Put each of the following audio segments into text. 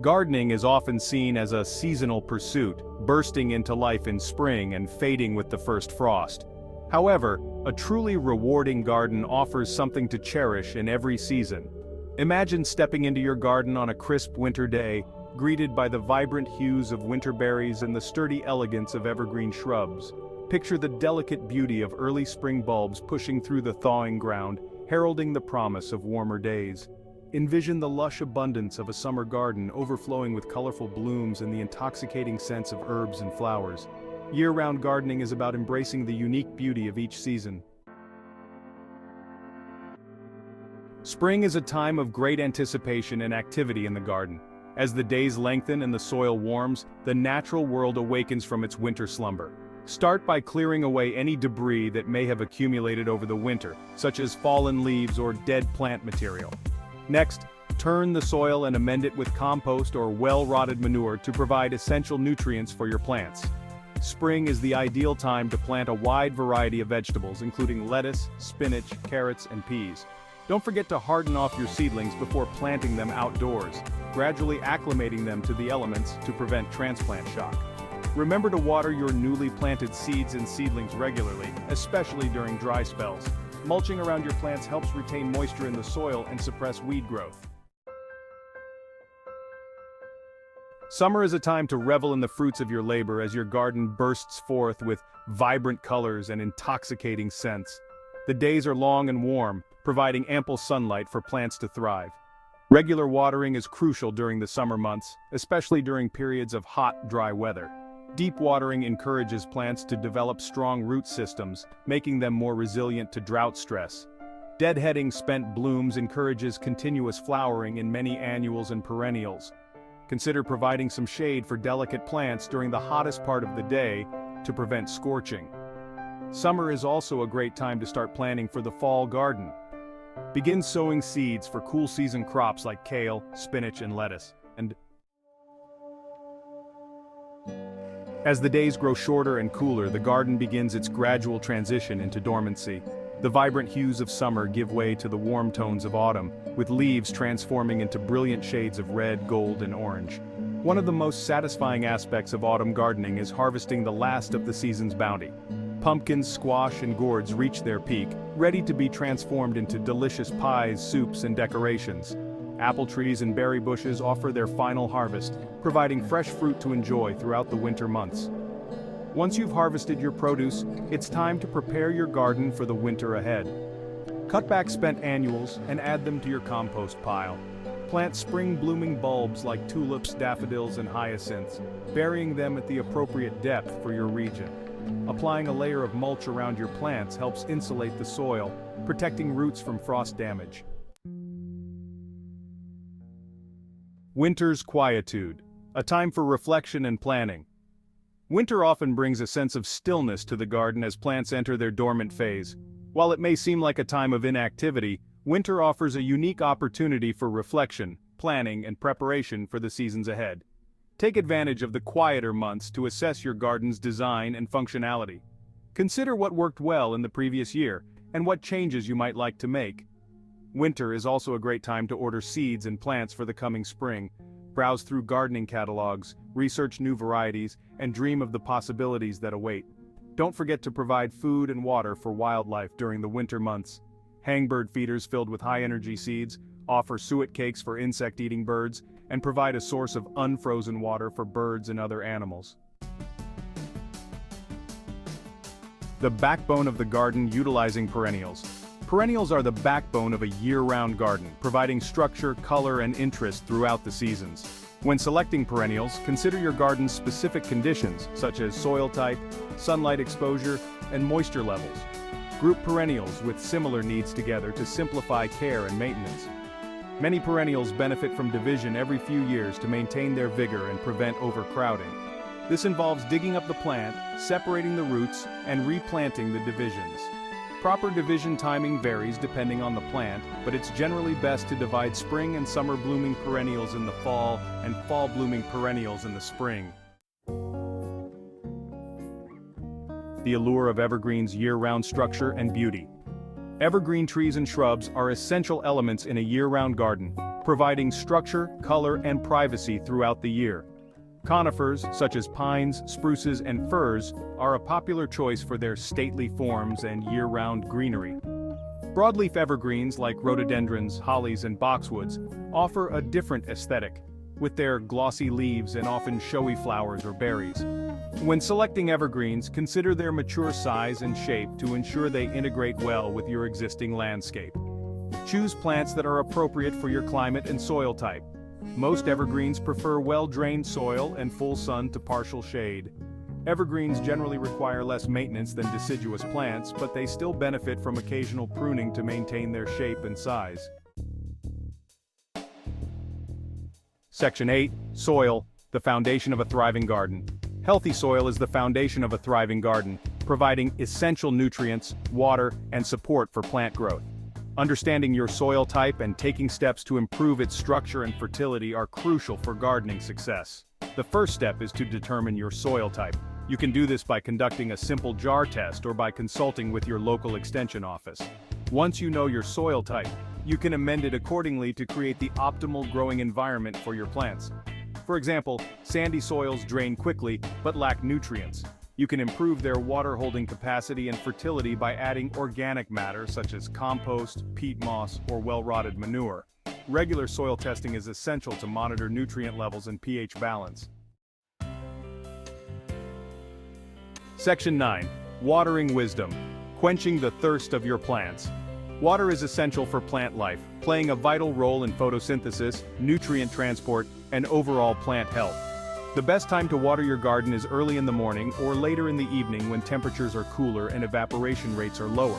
Gardening is often seen as a seasonal pursuit, bursting into life in spring and fading with the first frost. However, a truly rewarding garden offers something to cherish in every season. Imagine stepping into your garden on a crisp winter day, greeted by the vibrant hues of winter berries and the sturdy elegance of evergreen shrubs. Picture the delicate beauty of early spring bulbs pushing through the thawing ground, heralding the promise of warmer days. Envision the lush abundance of a summer garden overflowing with colorful blooms and the intoxicating scents of herbs and flowers. Year-round gardening is about embracing the unique beauty of each season. Spring is a time of great anticipation and activity in the garden. As the days lengthen and the soil warms, the natural world awakens from its winter slumber. Start by clearing away any debris that may have accumulated over the winter, such as fallen leaves or dead plant material. Next, turn the soil and amend it with compost or well-rotted manure to provide essential nutrients for your plants. Spring is the ideal time to plant a wide variety of vegetables, including lettuce, spinach, carrots, and peas. Don't forget to harden off your seedlings before planting them outdoors, gradually acclimating them to the elements to prevent transplant shock. Remember to water your newly planted seeds and seedlings regularly, especially during dry spells. Mulching around your plants helps retain moisture in the soil and suppress weed growth. Summer is a time to revel in the fruits of your labor as your garden bursts forth with vibrant colors and intoxicating scents. The days are long and warm, providing ample sunlight for plants to thrive. Regular watering is crucial during the summer months, especially during periods of hot, dry weather. Deep watering encourages plants to develop strong root systems, making them more resilient to drought stress. Deadheading spent blooms encourages continuous flowering in many annuals and perennials. Consider providing some shade for delicate plants during the hottest part of the day to prevent scorching. Summer is also a great time to start planning for the fall garden. Begin sowing seeds for cool season crops like kale, spinach, and lettuce. As the days grow shorter and cooler, the garden begins its gradual transition into dormancy. The vibrant hues of summer give way to the warm tones of autumn, with leaves transforming into brilliant shades of red, gold, and orange. One of the most satisfying aspects of autumn gardening is harvesting the last of the season's bounty. Pumpkins, squash, and gourds reach their peak, ready to be transformed into delicious pies, soups, and decorations. Apple trees and berry bushes offer their final harvest, providing fresh fruit to enjoy throughout the winter months. Once you've harvested your produce, it's time to prepare your garden for the winter ahead. Cut back spent annuals and add them to your compost pile. Plant spring-blooming bulbs like tulips, daffodils, and hyacinths, burying them at the appropriate depth for your region. Applying a layer of mulch around your plants helps insulate the soil, protecting roots from frost damage. Winter's quietude, a time for reflection and planning. Winter often brings a sense of stillness to the garden as plants enter their dormant phase. While it may seem like a time of inactivity, winter offers a unique opportunity for reflection, planning, and preparation for the seasons ahead. Take advantage of the quieter months to assess your garden's design and functionality. Consider what worked well in the previous year and what changes you might like to make. Winter is also a great time to order seeds and plants for the coming spring. Browse through gardening catalogs, research new varieties, and dream of the possibilities that await. Don't forget to provide food and water for wildlife during the winter months. Hangbird feeders filled with high-energy seeds, offer suet cakes for insect-eating birds, and provide a source of unfrozen water for birds and other animals. The backbone of the garden utilizing perennials. Perennials are the backbone of a year-round garden, providing structure, color, and interest throughout the seasons. When selecting perennials, consider your garden's specific conditions, such as soil type, sunlight exposure, and moisture levels. Group perennials with similar needs together to simplify care and maintenance. Many perennials benefit from division every few years to maintain their vigor and prevent overcrowding. This involves digging up the plant, separating the roots, and replanting the divisions. Proper division timing varies depending on the plant, but it's generally best to divide spring and summer blooming perennials in the fall and fall blooming perennials in the spring. The allure of evergreens' year-round structure and beauty. Evergreen trees and shrubs are essential elements in a year-round garden, providing structure, color, and privacy throughout the year. Conifers, such as pines, spruces, and firs, are a popular choice for their stately forms and year-round greenery. Broadleaf evergreens like rhododendrons, hollies, and boxwoods offer a different aesthetic, with their glossy leaves and often showy flowers or berries. When selecting evergreens, consider their mature size and shape to ensure they integrate well with your existing landscape. Choose plants that are appropriate for your climate and soil type. Most evergreens prefer well-drained soil and full sun to partial shade. Evergreens generally require less maintenance than deciduous plants, but they still benefit from occasional pruning to maintain their shape and size. Section 8. Soil, the foundation of a thriving garden. Healthy soil is the foundation of a thriving garden, providing essential nutrients, water, and support for plant growth. Understanding your soil type and taking steps to improve its structure and fertility are crucial for gardening success. The first step is to determine your soil type. You can do this by conducting a simple jar test or by consulting with your local extension office. Once you know your soil type, you can amend it accordingly to create the optimal growing environment for your plants. For example, sandy soils drain quickly but lack nutrients. You can improve their water-holding capacity and fertility by adding organic matter such as compost, peat moss, or well-rotted manure. Regular soil testing is essential to monitor nutrient levels and pH balance. Section 9. Watering wisdom. Quenching the thirst of your plants. Water is essential for plant life, playing a vital role in photosynthesis, nutrient transport, and overall plant health. The best time to water your garden is early in the morning or later in the evening when temperatures are cooler and evaporation rates are lower.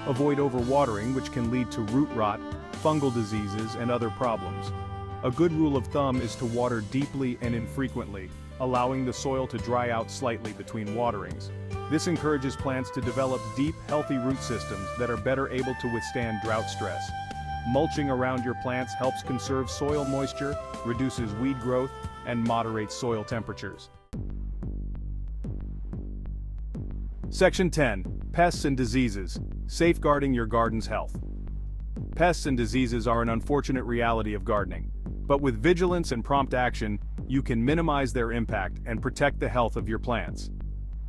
Avoid overwatering, which can lead to root rot, fungal diseases, and other problems. A good rule of thumb is to water deeply and infrequently, allowing the soil to dry out slightly between waterings. This encourages plants to develop deep, healthy root systems that are better able to withstand drought stress. Mulching around your plants helps conserve soil moisture, reduces weed growth, and moderates soil temperatures. Section 10. Pests and diseases. Safeguarding your garden's health. Pests and diseases are an unfortunate reality of gardening, but with vigilance and prompt action, you can minimize their impact and protect the health of your plants.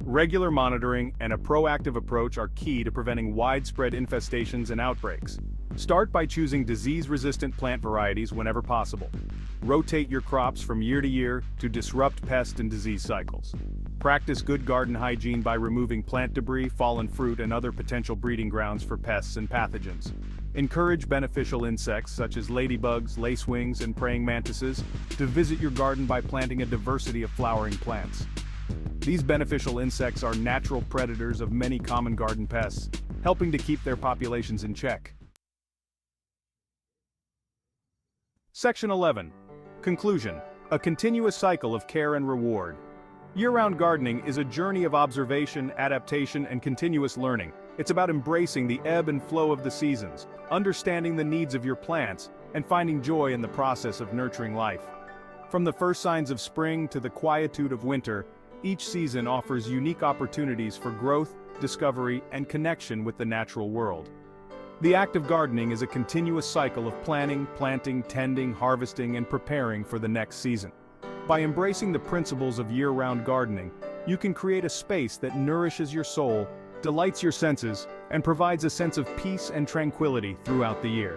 Regular monitoring and a proactive approach are key to preventing widespread infestations and outbreaks. Start by choosing disease-resistant plant varieties whenever possible. Rotate your crops from year to year to disrupt pest and disease cycles. Practice good garden hygiene by removing plant debris, fallen fruit, and other potential breeding grounds for pests and pathogens. Encourage beneficial insects such as ladybugs, lacewings, and praying mantises to visit your garden by planting a diversity of flowering plants. These beneficial insects are natural predators of many common garden pests, helping to keep their populations in check. Section 11. Conclusion. A continuous cycle of care and reward. Year-round gardening is a journey of observation, adaptation, and continuous learning. It's about embracing the ebb and flow of the seasons, understanding the needs of your plants, and finding joy in the process of nurturing life. From the first signs of spring to the quietude of winter, each season offers unique opportunities for growth, discovery, and connection with the natural world. The act of gardening is a continuous cycle of planning, planting, tending, harvesting, and preparing for the next season. By embracing the principles of year-round gardening, you can create a space that nourishes your soul, delights your senses, and provides a sense of peace and tranquility throughout the year.